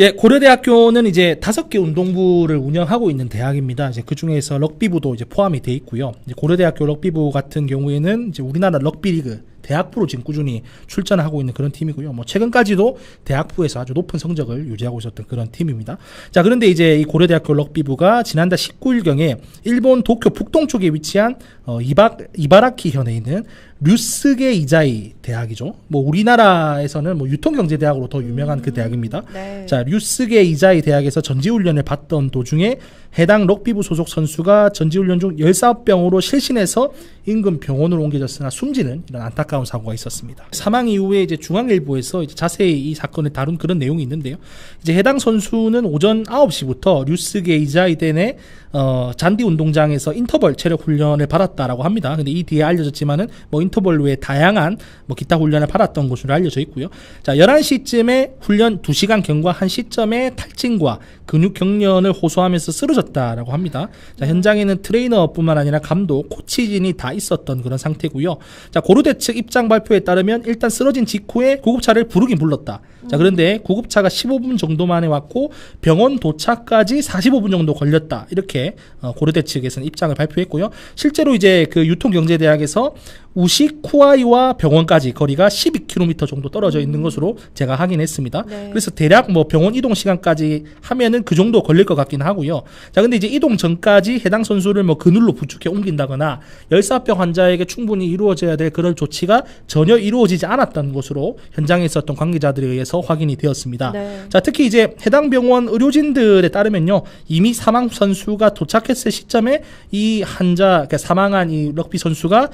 예, 고려대학교는 이제 5개 운동부를 운영하고 있는 대학입니다. 이제 그 중에서 럭비부도 이제 포함이 돼 있고요. 이제 고려대학교 럭비부 같은 경우에는 이제 우리나라 럭비리그 대학부로 지금 꾸준히 출전하고 있는 그런 팀이고요. 뭐 최근까지도 대학부에서 아주 높은 성적을 유지하고 있었던 그런 팀입니다. 자, 그런데 이제 이 고려대학교 럭비부가 지난달 19일경에 일본 도쿄 북동쪽에 위치한 이바라키 현에 있는 류스게 이자이 대학이죠. 뭐 우리나라에서는 뭐 유통경제대학으로 더 유명한 그 대학입니다. 네. 자, 류스게 이자이 대학에서 전지훈련을 받던 도중에 해당 럭비부 소속 선수가 전지훈련 중 열사병으로 실신해서 인근 병원으로 옮겨졌으나 숨지는 이런 안타까운 사고가 있었습니다. 사망 이후에 이제 중앙일보에서 이제 자세히 이 사건을 다룬 그런 내용이 있는데요. 이제 해당 선수는 오전 9시부터 류스게 이자이 대내 잔디 운동장에서 인터벌 체력 훈련을 받았다라고 합니다. 근데 이 뒤에 알려졌지만은 뭐 인터벌 외에 다양한 뭐 기타 훈련을 받았던 것으로 알려져 있고요. 자, 11시쯤에 훈련 2시간 경과한 시점에 탈진과 근육 경련을 호소하면서 쓰러졌다라고 합니다. 자, 현장에는 트레이너뿐만 아니라 감독, 코치진이 다 있었던 그런 상태고요. 자, 고려대 측 입장 발표에 따르면 일단 쓰러진 직후에 구급차를 부르긴 불렀다. 자, 그런데 구급차가 15분 정도 만에 왔고 병원 도착까지 45분 정도 걸렸다. 이렇게 고려대 측에서는 입장을 발표했고요. 실제로 이제 그 유통경제대학에서 우시쿠아이와 병원까지 거리가 12km 정도 떨어져 있는 것으로 제가 확인했습니다. 네. 그래서 대략 뭐 병원 이동 시간까지 하면은 그 정도 걸릴 것 같긴 하고요. 자, 근데 이제 이동 전까지 해당 선수를 뭐 그늘로 부축해 옮긴다거나 열사병 환자에게 충분히 이루어져야 될 그런 조치가 전혀 이루어지지 않았던 것으로 현장에 있었던 관계자들에 의해서 확인이 되었습니다. 네. 자, 특히 이제 해당 병원 의료진들에 따르면요, 이미 사망 선수가 도착했을 시점에 이 환자, 그러니까 사망한 이 럭비 선수가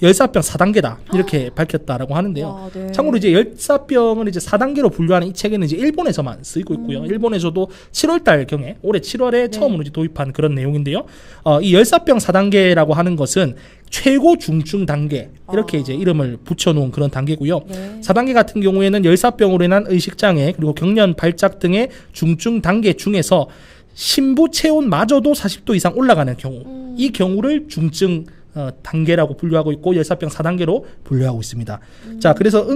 열사병 4단계다 이렇게 밝혔다라고 하는데요. 와, 네. 참고로 이제 열사병을 이제 4단계로 분류하는 이 책에는 이제 일본에서만 쓰이고 있고요. 일본에서도 7월달 경에 올해 7월에 처음으로 이제 도입한 그런 내용인데요. 이 열사병 4단계라고 하는 것은 최고 중증 단계 이렇게 이제 이름을 붙여놓은 그런 단계고요. 네. 4단계 같은 경우에는 열사병으로 인한 의식장애 그리고 경련 발작 등의 중증 단계 중에서 심부 체온마저도 40도 이상 올라가는 경우, 이 경우를 중증 단계라고 분류하고 있고 열사병 4단계로 분류하고 있습니다. 자, 그래서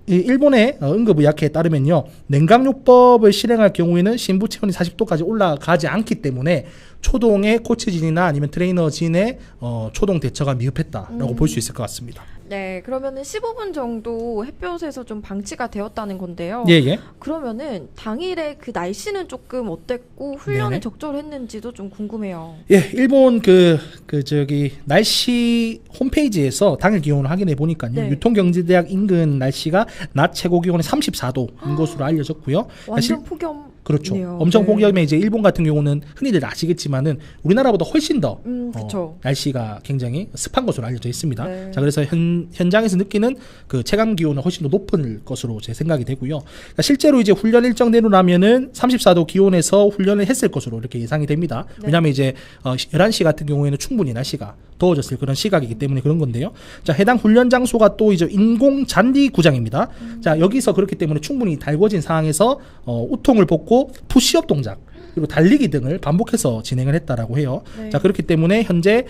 일본의 응급의학회에 따르면요, 냉각요법을 실행할 경우에는 심부 체온이 40도까지 올라가지 않기 때문에 초동의 코치진이나 아니면 트레이너진의 초동 대처가 미흡했다라고 볼 수 있을 것 같습니다. 네, 그러면은 15분 정도 햇볕에서 좀 방치가 되었다는 건데요. 예. 그러면은 당일에 그 날씨는 조금 어땠고 훈련에 네네. 적절했는지도 좀 궁금해요. 예, 일본 저기 날씨 홈페이지에서 당일 기온을 확인해 보니까요. 네. 유통경제대학 인근 날씨가 낮 최고 기온이 34도인 것으로 알려졌고요. 완전 폭염. 그렇죠. 네요. 엄청 네. 폭염에 이제 일본 같은 경우는 흔히들 아시겠지만은 우리나라보다 훨씬 더 그쵸. 날씨가 굉장히 습한 것으로 알려져 있습니다. 네. 자, 그래서 현장에서 느끼는 그 체감 기온은 훨씬 더 높을 것으로 제 생각이 되고요. 그러니까 실제로 이제 훈련 일정대로라면은 34도 기온에서 훈련을 했을 것으로 이렇게 예상이 됩니다. 네. 왜냐하면 이제 11시 같은 경우에는 충분히 날씨가 더워졌을 그런 시각이기 때문에 그런 건데요. 자, 해당 훈련 장소가 또 이제 인공 잔디 구장입니다. 자, 여기서 그렇기 때문에 충분히 달궈진 상황에서 우통을 벗고 푸시업 동작 그리고 달리기 등을 반복해서 진행을 했다라고 해요. 네. 자, 그렇기 때문에 현재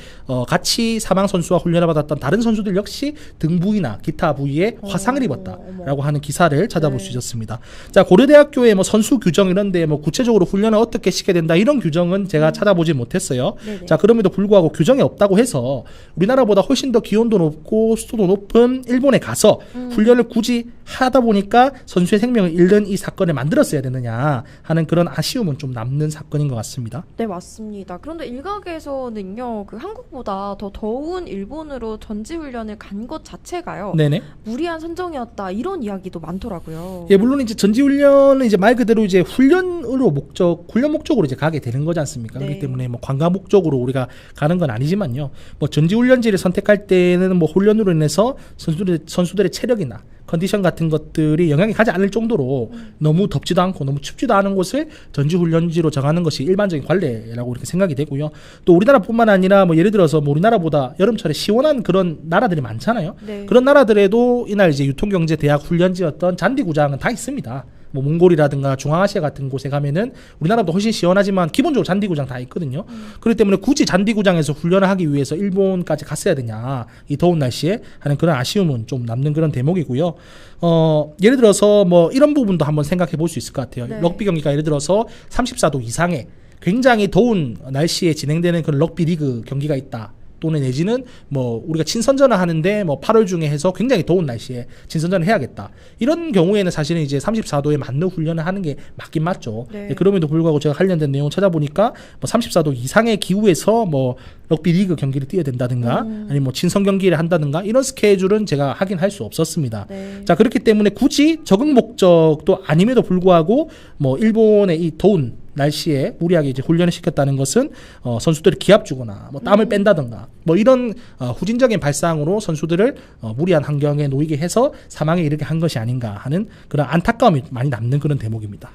같이 사망 선수와 훈련을 받았던 다른 선수들 역시 등 부위나 기타 부위에 화상을 입었다라고 하는 기사를 찾아볼 수 있었습니다. 자, 고려대학교의 뭐 선수 규정 이런데 뭐 구체적으로 훈련을 어떻게 시켜야 된다 이런 규정은 제가 찾아보지 못했어요. 네네. 자, 그럼에도 불구하고 규정이 없다고 해서 우리나라보다 훨씬 더 기온도 높고 습도도 높은 일본에 가서 훈련을 굳이 하다 보니까 선수의 생명을 잃는 이 사건을 만들었어야 되느냐 하는 그런 아쉬움은 좀 남는 사건인 것 같습니다. 네, 맞습니다. 그런데 일각에서는요, 그 한국보다 더 더운 일본으로 전지훈련을 간 것 자체가요, 네네. 무리한 선정이었다 이런 이야기도 많더라고요. 예, 물론 이제 전지훈련은 이제 말 그대로 이제 훈련 목적으로 이제 가게 되는 거지 않습니까? 네. 그렇기 때문에 뭐 관광 목적으로 우리가 가는 건 아니지만요. 뭐 전지훈련지를 선택할 때는 뭐 훈련으로 인해서 선수들의 체력이나 컨디션 같은 것들이 영향이 가지 않을 정도로 너무 덥지도 않고 너무 춥지도 않은 곳을 전지훈련지로 정하는 것이 일반적인 관례라고 이렇게 생각이 되고요. 또 우리나라뿐만 아니라 뭐 예를 들어서 뭐 우리나라보다 여름철에 시원한 그런 나라들이 많잖아요. 네. 그런 나라들에도 이날 이제 유통경제대학 훈련지였던 잔디구장은 다 있습니다. 뭐 몽골이라든가 중앙아시아 같은 곳에 가면은 우리나라도 훨씬 시원하지만 기본적으로 잔디구장 다 있거든요. 그렇기 때문에 굳이 잔디구장에서 훈련을 하기 위해서 일본까지 갔어야 되냐, 이 더운 날씨에 하는 그런 아쉬움은 좀 남는 그런 대목이고요. 예를 들어서 뭐 이런 부분도 한번 생각해 볼 수 있을 것 같아요. 네. 럭비 경기가 예를 들어서 34도 이상의 굉장히 더운 날씨에 진행되는 그런 럭비 리그 경기가 있다. 또는 내지는 뭐 우리가 친선전을 하는데 뭐 8월 중에 해서 굉장히 더운 날씨에 친선전을 해야겠다. 이런 경우에는 사실은 이제 34도에 맞는 훈련을 하는 게 맞긴 맞죠. 네. 네, 그럼에도 불구하고 제가 관련된 내용을 찾아보니까 뭐 34도 이상의 기후에서 뭐 럭비 리그 경기를 뛰어야 된다든가 아니면 뭐 친선 경기를 한다든가 이런 스케줄은 제가 확인할 수 없었습니다. 네. 자, 그렇기 때문에 굳이 적응 목적도 아님에도 불구하고 뭐 일본의 이 더운 날씨에 무리하게 이제 훈련을 시켰다는 것은 선수들을 기합 주거나 뭐 땀을 뺀다던가 뭐 이런 후진적인 발상으로 선수들을 무리한 환경에 놓이게 해서 사망에 이르게 한 것이 아닌가 하는 그런 안타까움이 많이 남는 그런 대목입니다.